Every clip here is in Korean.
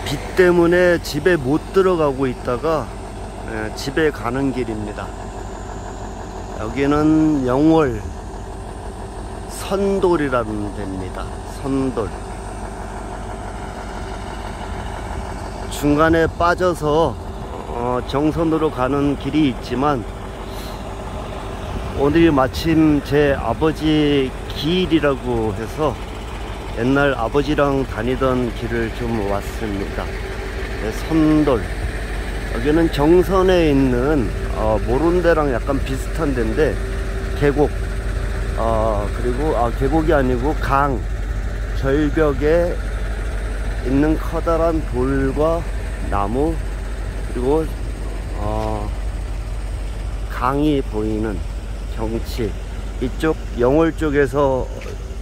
비 때문에 집에 못 들어가고 있다가 집에 가는 길입니다. 여기는 영월 선돌이라는 데입니다. 선돌. 중간에 빠져서 정선으로 가는 길이 있지만 오늘이 마침 제 아버지 길이라고 해서 옛날 아버지랑 다니던 길을 좀 왔습니다. 선돌. 여기는 정선에 있는 모른 데랑 약간 비슷한 데인데 계곡, 그리고 계곡이 아니고 강 절벽에 있는 커다란 돌과 나무, 그리고 강이 보이는 경치. 이쪽 영월 쪽에서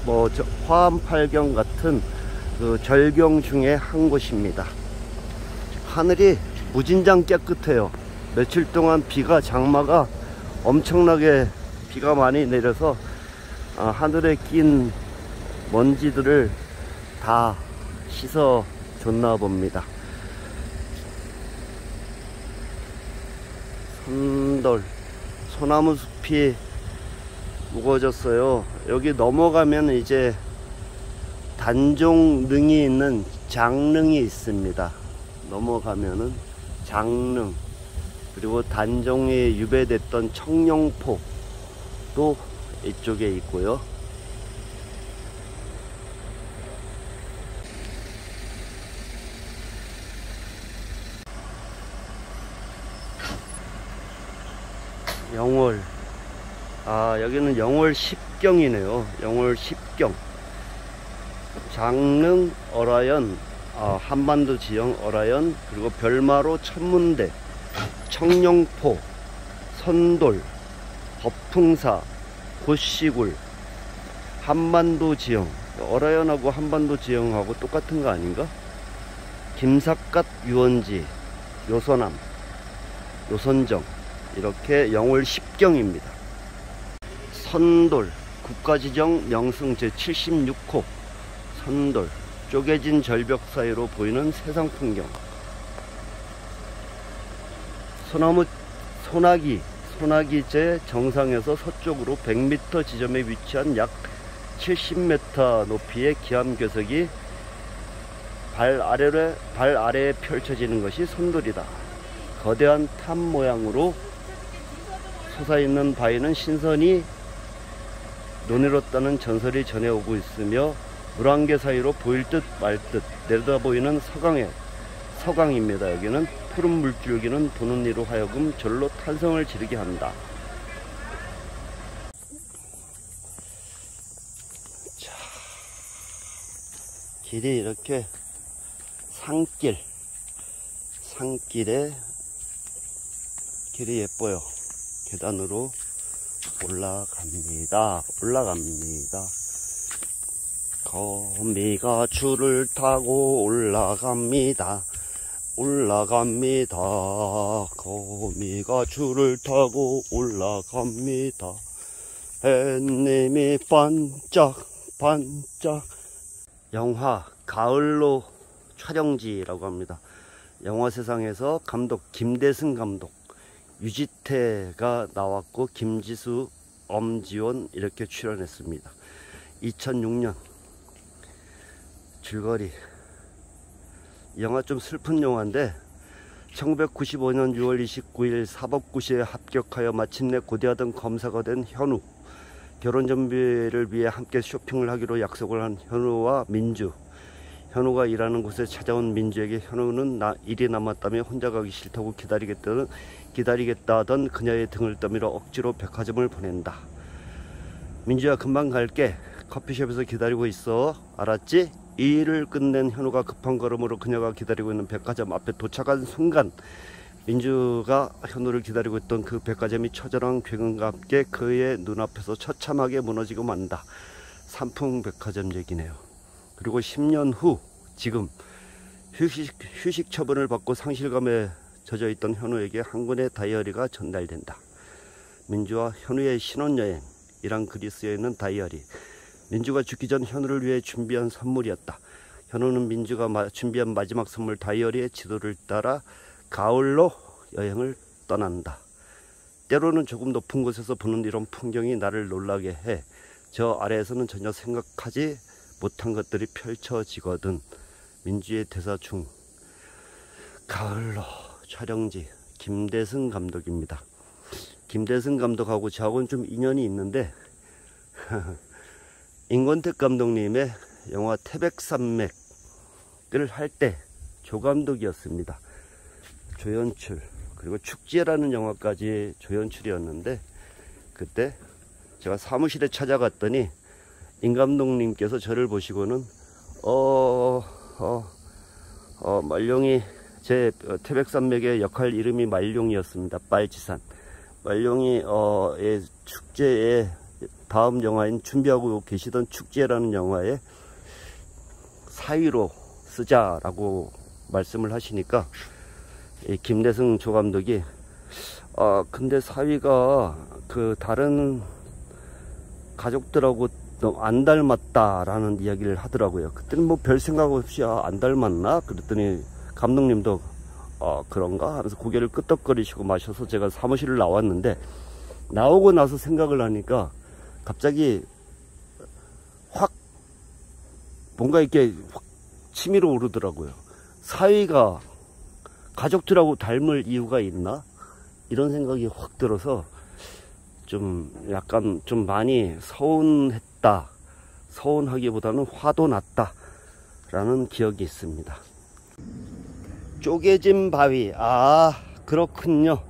뭐 화암팔경 같은 그 절경 중에 한 곳입니다. 하늘이 무진장 깨끗해요. 며칠 동안 장마가 엄청나게 비가 많이 내려서 하늘에 낀 먼지들을 다 씻어 줬나 봅니다. 선돌, 소나무 숲이 우거졌어요. 여기 넘어가면 이제 단종릉이 있는 장릉이 있습니다. 넘어가면은 장릉, 그리고 단종에 유배됐던 청룡포도 이쪽에 있고요. 영월, 여기는 영월 십경이네요. 영월 십경. 장릉, 어라연, 한반도 지형 어라연, 그리고 별마로, 천문대, 청룡포, 선돌, 법풍사, 고시굴, 한반도 지형. 어라연하고 한반도 지형하고 똑같은 거 아닌가? 김삿갓 유원지, 요소남, 요선정. 이렇게 영월 십경입니다. 선돌, 국가지정 명승 제76호 선돌. 쪼개진 절벽 사이로 보이는 세상 풍경. 소나기제 정상에서 서쪽으로 100m 지점에 위치한 약 70m 높이의 기암괴석이 발 아래에 펼쳐지는 것이 선돌이다. 거대한 탑 모양으로 솟아있는 바위는 신선이 논해롭다는 전설이 전해오고 있으며 물안개 사이로 보일 듯 말 듯 내려다보이는 서강입니다. 여기는 푸른 물줄기는 도는 이로 하여금 절로 탄성을 지르게 한다. 자, 길이 이렇게 산길에 길이 예뻐요. 계단으로 올라갑니다. 거미가 줄을 타고 올라갑니다. 거미가 줄을 타고 올라갑니다. 햇님이 반짝. 영화 가을로 촬영지라고 합니다. 영화세상에서 감독 김대승 감독, 유지태가 나왔고 김지수, 엄지원 이렇게 출연했습니다. 2006년 줄거리. 이 영화 좀 슬픈 영화인데 1995년 6월 29일 사법고시에 합격하여 마침내 고대하던 검사가 된 현우. 결혼 준비를 위해 함께 쇼핑을 하기로 약속을 한 현우와 민주. 현우가 일하는 곳에 찾아온 민주에게 현우는 일이 남았다며 혼자 가기 싫다고 기다리겠다던 그녀의 등을 떠밀어 억지로 백화점을 보낸다. 민주야, 금방 갈게. 커피숍에서 기다리고 있어. 알았지? 이 일을 끝낸 현우가 급한 걸음으로 그녀가 기다리고 있는 백화점 앞에 도착한 순간 민주가 현우를 기다리고 있던 그 백화점이 처절한 괴근과 함께 그의 눈앞에서 처참하게 무너지고 만다. 삼풍백화점 얘기네요. 그리고 10년 후 지금 휴식 처분을 받고 상실감에 젖어있던 현우에게 한 권의 다이어리가 전달된다. 민주와 현우의 신혼여행이란 글이 쓰여있는 다이어리. 민주가 죽기 전 현우를 위해 준비한 선물이었다. 현우는 민주가 준비한 마지막 선물 다이어리의 지도를 따라 가을로 여행을 떠난다. 때로는 조금 높은 곳에서 보는 이런 풍경이 나를 놀라게 해. 저 아래에서는 전혀 생각하지 못한 것들이 펼쳐지거든. 민주의 대사 중 가을로 촬영지 김대승 감독입니다. 김대승 감독하고 저하고는 좀 인연이 있는데 임권택 감독님의 영화 태백산맥을 할 때 조감독이었습니다. 조연출 그리고 축제라는 영화까지 조연출이었는데, 그때 제가 사무실에 찾아갔더니 임 감독님께서 저를 보시고는 말룡이, 제 태백산맥의 역할 이름이 말룡이었습니다. 빨치산 말룡이 축제에 다음 영화인 준비하고 계시던 축제라는 영화에 사위로 쓰자라고 말씀을 하시니까 이 김대승 조감독이 근데 사위가 그 다른 가족들하고 안 닮았다라는 이야기를 하더라고요. 그때는 뭐 별 생각 없이 안 닮았나 그랬더니 감독님도 그런가 하면서 고개를 끄덕거리시고 마셔서 제가 사무실을 나왔는데, 나오고 나서 생각을 하니까 갑자기 확 뭔가 이렇게 확 치밀어 오르더라고요. 사위가 가족들하고 닮을 이유가 있나? 이런 생각이 확 들어서 좀 약간 좀 많이 서운했다. 서운하기보다는 화도 났다 라는 기억이 있습니다. 쪼개진 바위, 그렇군요.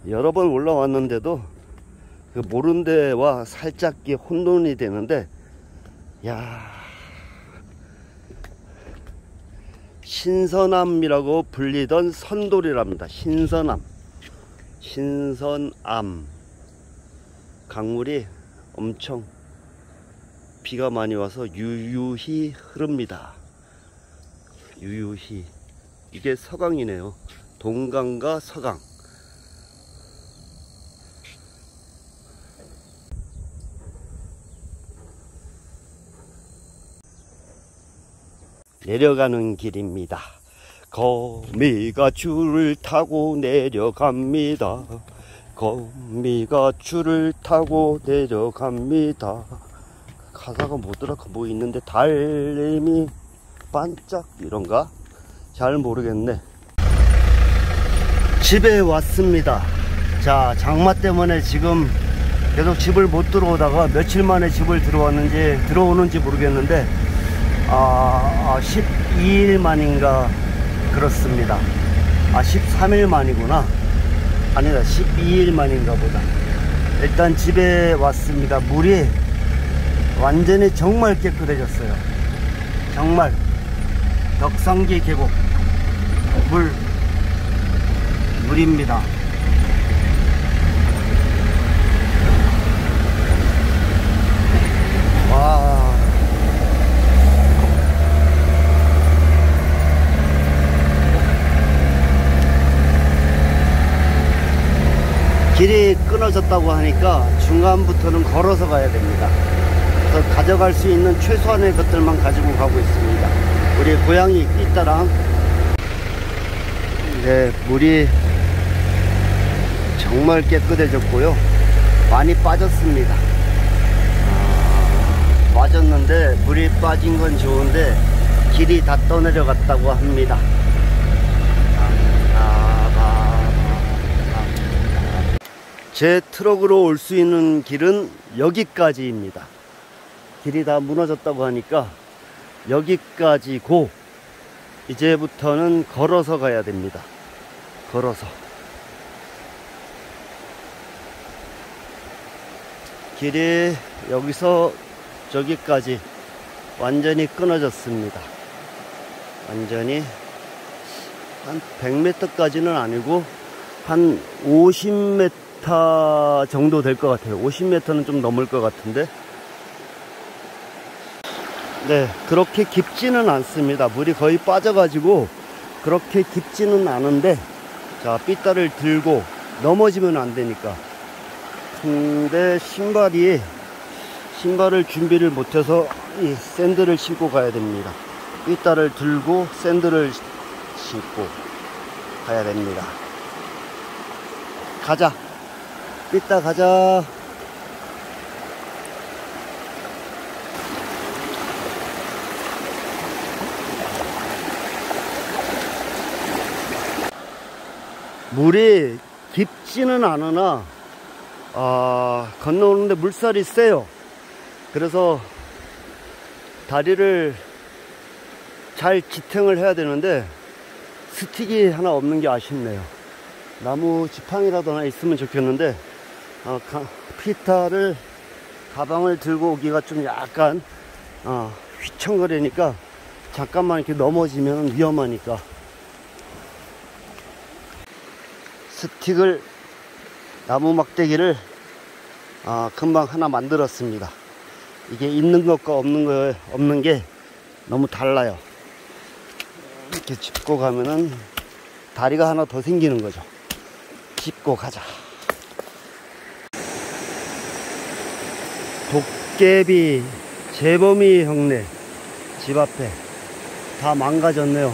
여러 번 올라왔는데도 그 모른 데와 살짝 혼돈이 되는데, 신선암이라고 불리던 선돌이랍니다. 신선암 강물이 엄청 비가 많이 와서 유유히 흐릅니다. 유유히. 이게 서강이네요. 동강과 서강. 내려가는 길입니다. 거미가 줄을 타고 내려갑니다. 거미가 줄을 타고 내려갑니다. 가사가 뭐더라? 뭐 있는데 달님이 반짝 이런가? 잘 모르겠네. 집에 왔습니다. 자, 장마 때문에 지금 계속 집을 못 들어오다가 며칠 만에 집을 들어오는지 모르겠는데 12일 만인가 그렇습니다. 13일 만이구나. 아니다, 12일 만인가 보다. 일단 집에 왔습니다. 물이 완전히 정말 깨끗해졌어요. 정말 덕상기 계곡 물입니다. 와, 길이 끊어졌다고 하니까 중간부터는 걸어서 가야 됩니다. 그래서 가져갈 수 있는 최소한의 것들만 가지고 가고 있습니다. 우리 고양이 띠따랑. 네, 물이 정말 깨끗해졌고요. 많이 빠졌습니다. 빠졌는데 물이 빠진 건 좋은데 길이 다 떠내려갔다고 합니다. 제 트럭으로 올 수 있는 길은 여기까지입니다. 길이 다 무너졌다고 하니까 여기까지고, 이제부터는 걸어서 가야 됩니다. 걸어서. 길이 여기서 저기까지 완전히 끊어졌습니다. 완전히 한 100m까지는 아니고 한 50m 정도 될 것 같아요. 50m는 좀 넘을 것 같은데. 네, 그렇게 깊지는 않습니다. 물이 거의 빠져가지고 그렇게 깊지는 않은데, 자, 삐따를 들고 넘어지면 안 되니까. 근데 신발을 준비를 못해서 이 샌들을 신고 가야 됩니다. 삐따를 들고 샌들을 신고 가야 됩니다. 가자. 삐따 가자. 물이 깊지는 않으나 건너오는데 물살이 세요. 그래서 다리를 잘 지탱을 해야 되는데 스틱이 하나 없는 게 아쉽네요. 나무 지팡이라도 하나 있으면 좋겠는데 피타를 가방을 들고 오기가 좀 약간 휘청거리니까 잠깐만 이렇게 넘어지면 위험하니까 스틱을, 나무 막대기를 금방 하나 만들었습니다. 이게 있는 것과 없는 게 너무 달라요. 이렇게 짚고 가면은 다리가 하나 더 생기는 거죠. 짚고 가자. 도깨비, 재범이 형네 집 앞에 다 망가졌네요.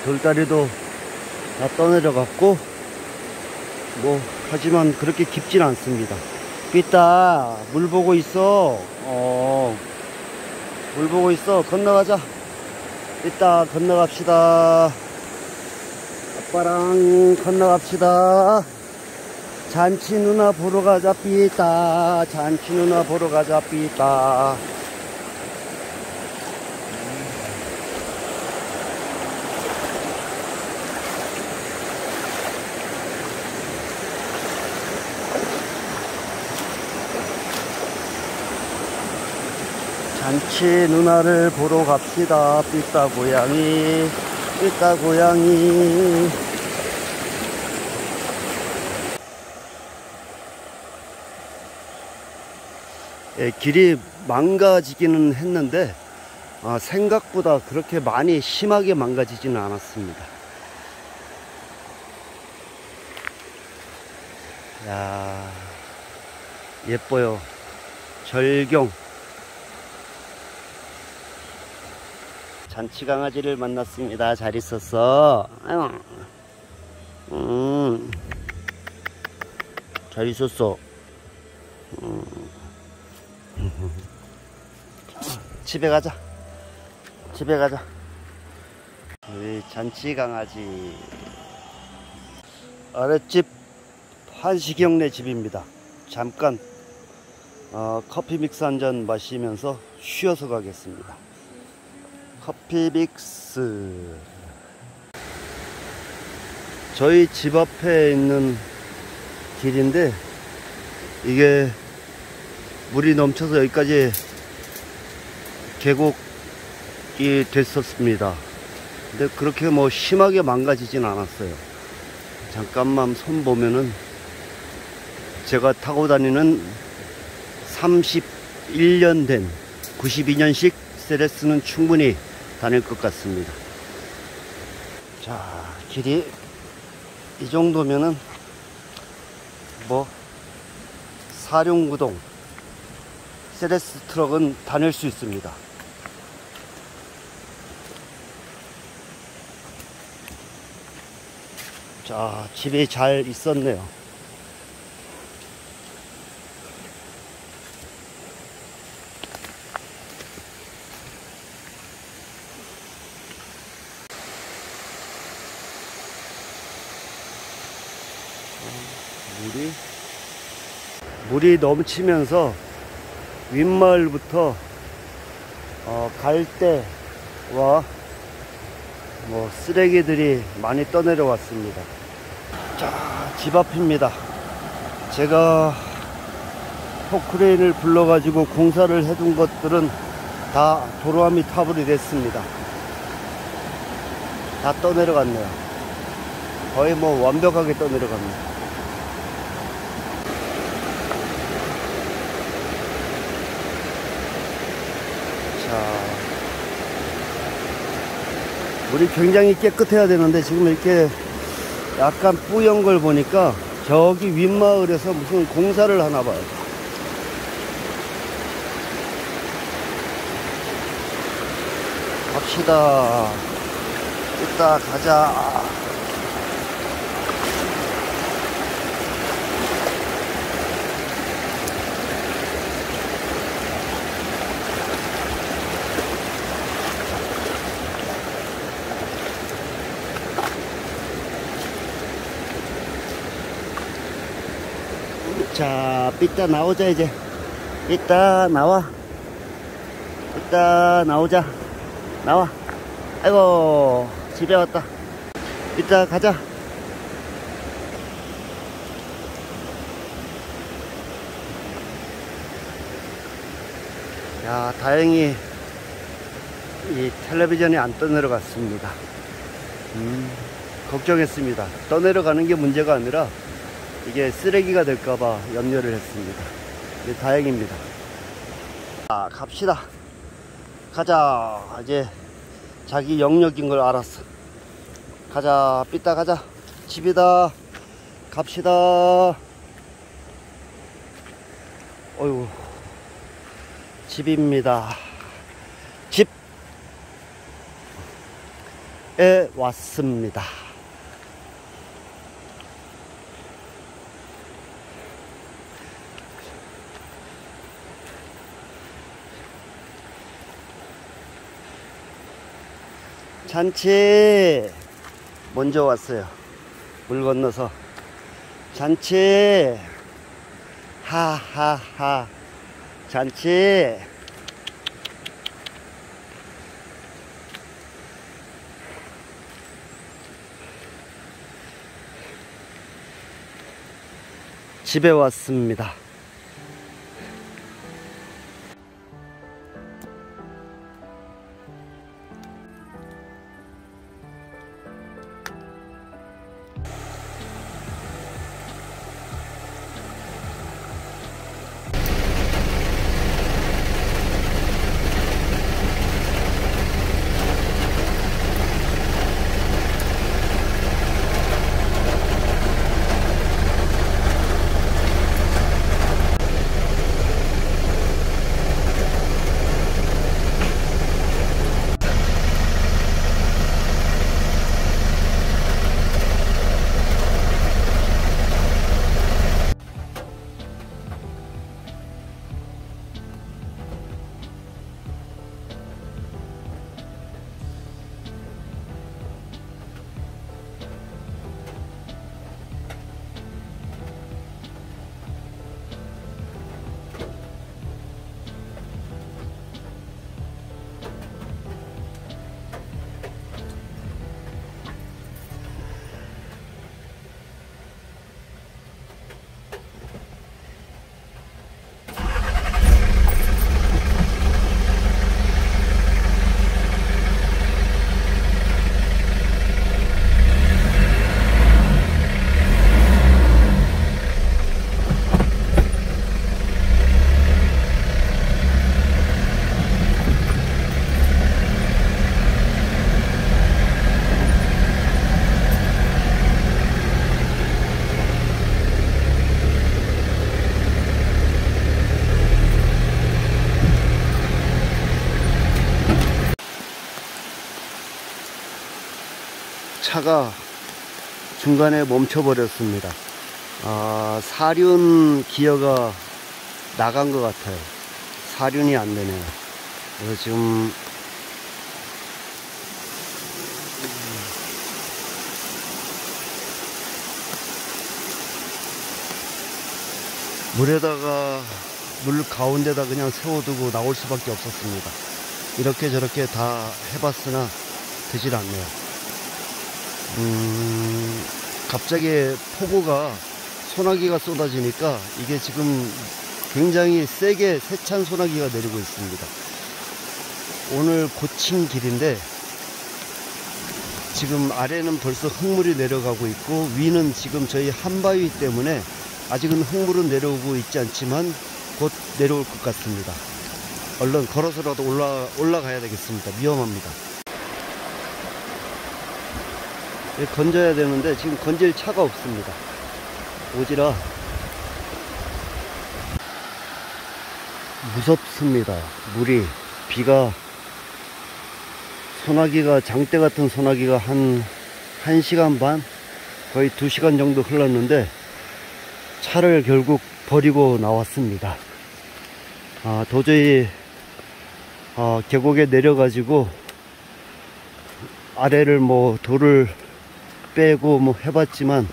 돌다리도 다 떠내려갔고, 하지만 그렇게 깊진 않습니다. 삐따, 물 보고 있어. 물 보고 있어. 건너가자. 삐따, 건너갑시다. 아빠랑 건너갑시다. 잔치 누나 보러 가자, 삐따. 잔치 누나 보러 가자, 삐따. 잔치 누나를 보러 갑시다. 삐따 고양이, 삐따 고양이. 길이 망가지기는 했는데 생각보다 그렇게 많이 심하게 망가지지는 않았습니다. 야, 예뻐요. 절경. 잔치 강아지를 만났습니다. 잘 있었어. 잘 있었어. 집에 가자. 집에 가자. 우리 잔치 강아지. 아랫집 한식이 형네 집입니다. 잠깐 커피 믹스 한잔 마시면서 쉬어서 가겠습니다. 커피 믹스. 저희 집 앞에 있는 길인데 이게 물이 넘쳐서 여기까지 계곡이 됐었습니다. 근데 그렇게 심하게 망가지진 않았어요. 잠깐만 손 보면은 제가 타고 다니는 31년 된 92년식 세레스는 충분히 다닐 것 같습니다. 자, 길이 이 정도면은 사륜구동 세레스 트럭은 다닐 수 있습니다. 자, 집이 잘 있었네요. 물이 넘치면서 윗마을부터 갈대와 쓰레기들이 많이 떠내려왔습니다. 자, 집 앞입니다. 제가 포크레인을 불러가지고 공사를 해둔 것들은 다 도로암이 타불이 됐습니다. 다 떠내려갔네요. 거의 완벽하게 떠내려갑니다. 물이 굉장히 깨끗해야 되는데 지금 이렇게 약간 뿌연 걸 보니까 저기 윗마을에서 무슨 공사를 하나 봐요. 갑시다. 이따 가자. 자, 이따 나오자. 이제 이따 나와. 이따 나오자. 나와. 아이고, 집에 왔다. 이따 가자. 야, 다행히 이 텔레비전이 안 떠내려갔습니다. 걱정했습니다. 떠내려가는 게 문제가 아니라 이게 쓰레기가 될까봐 염려를 했습니다. 다행입니다. 자, 갑시다. 가자. 이제 자기 영역인 걸 알았어. 가자. 삐따 가자. 집이다. 갑시다. 어휴, 집입니다. 집에 왔습니다. 잔치 먼저 왔어요. 물 건너서 잔치. 하하하. 잔치. 집에 왔습니다. 차가 중간에 멈춰 버렸습니다. 사륜 기어가 나간 것 같아요. 사륜이 안 되네요. 그래서 지금 물에다가 물 가운데다 그냥 세워두고 나올 수밖에 없었습니다. 이렇게 저렇게 다 해봤으나 되질 않네요. 갑자기 폭우가 소나기가 쏟아지니까 이게 지금 굉장히 세게 세찬 소나기가 내리고 있습니다. 오늘 고친 길인데 지금 아래는 벌써 흙물이 내려가고 있고 위는 지금 저희 한바위 때문에 아직은 흙물은 내려오고 있지 않지만 곧 내려올 것 같습니다. 얼른 걸어서라도 올라가야 되겠습니다. 위험합니다. 건져야 되는데 지금 건질 차가 없습니다. 오지라 무섭습니다. 물이 비가 소나기가, 장대 같은 소나기가 한 1시간 반, 거의 2시간 정도 흘렀는데 차를 결국 버리고 나왔습니다. 도저히 계곡에 내려가지고 아래를 뭐 돌을 빼고 뭐 해봤지만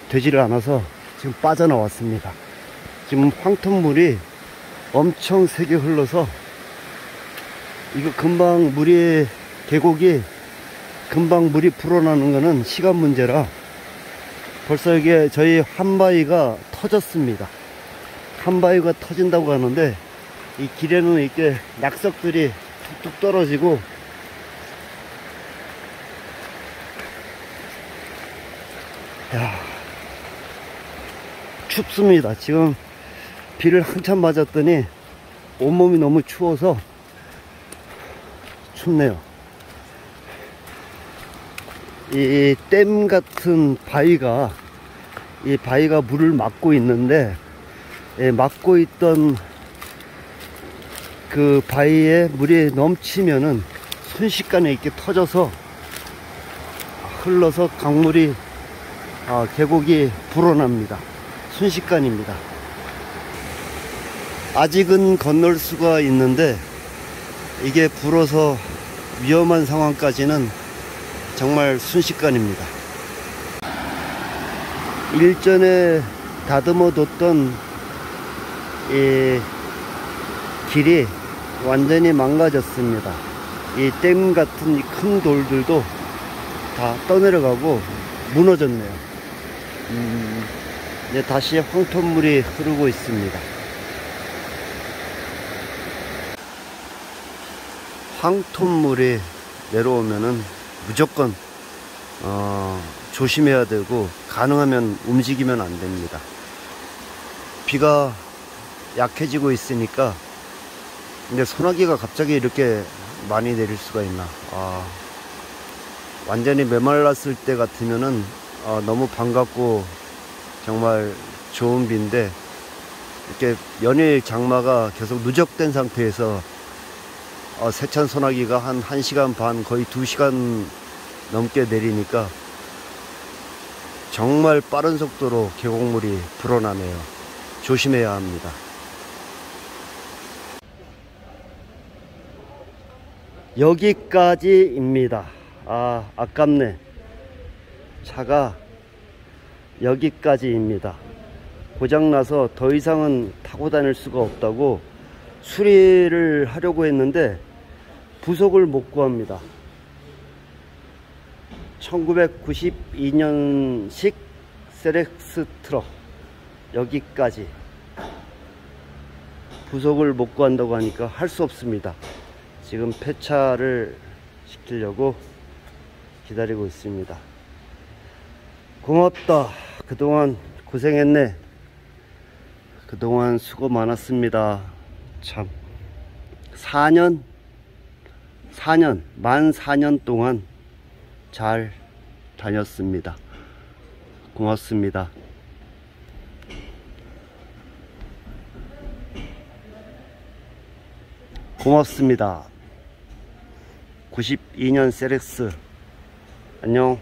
되지를 않아서 지금 빠져나왔습니다. 지금 황토물이 엄청 세게 흘러서 이거 금방 계곡이 금방 물이 불어나는 거는 시간 문제라 벌써 이게 저희 한 바위가 터졌습니다. 한 바위가 터진다고 하는데 이 길에는 이렇게 낙석들이 툭툭 떨어지고 춥습니다. 지금 비를 한참 맞았더니 온몸이 너무 추워서 춥네요. 이 댐 같은 바위가, 이 바위가 물을 막고 있는데, 막고 있던 그 바위에 물이 넘치면은 순식간에 이렇게 터져서 흘러서 강물이 계곡이 불어납니다. 순식간입니다. 아직은 건널 수가 있는데 이게 불어서 위험한 상황까지는 정말 순식간입니다. 일전에 다듬어 뒀던 이 길이 완전히 망가졌습니다. 이 댐 같은 큰 돌들도 다 떠내려가고 무너졌네요. 이제 다시 황토물이 흐르고 있습니다. 황토물이 내려오면은 무조건 조심해야 되고 가능하면 움직이면 안 됩니다. 비가 약해지고 있으니까. 근데 소나기가 갑자기 이렇게 많이 내릴 수가 있나. 완전히 메말랐을 때 같으면은 너무 반갑고 정말 좋은 비인데 이렇게 연일 장마가 계속 누적된 상태에서 세찬 소나기가 한 1시간 반, 거의 2시간 넘게 내리니까 정말 빠른 속도로 계곡물이 불어나네요. 조심해야 합니다. 여기까지입니다. 아깝네. 차가 여기까지입니다. 고장나서 더 이상은 타고 다닐 수가 없다고 수리를 하려고 했는데 부속을 못 구합니다. 1992년식 세렉스 트럭 여기까지 부속을 못 구한다고 하니까 할 수 없습니다. 지금 폐차를 시키려고 기다리고 있습니다. 고맙다. 그동안 고생했네. 그동안 수고 많았습니다. 참 4년, 만 4년 동안 잘 다녔습니다. 고맙습니다. 고맙습니다. 92년 세렉스. 안녕.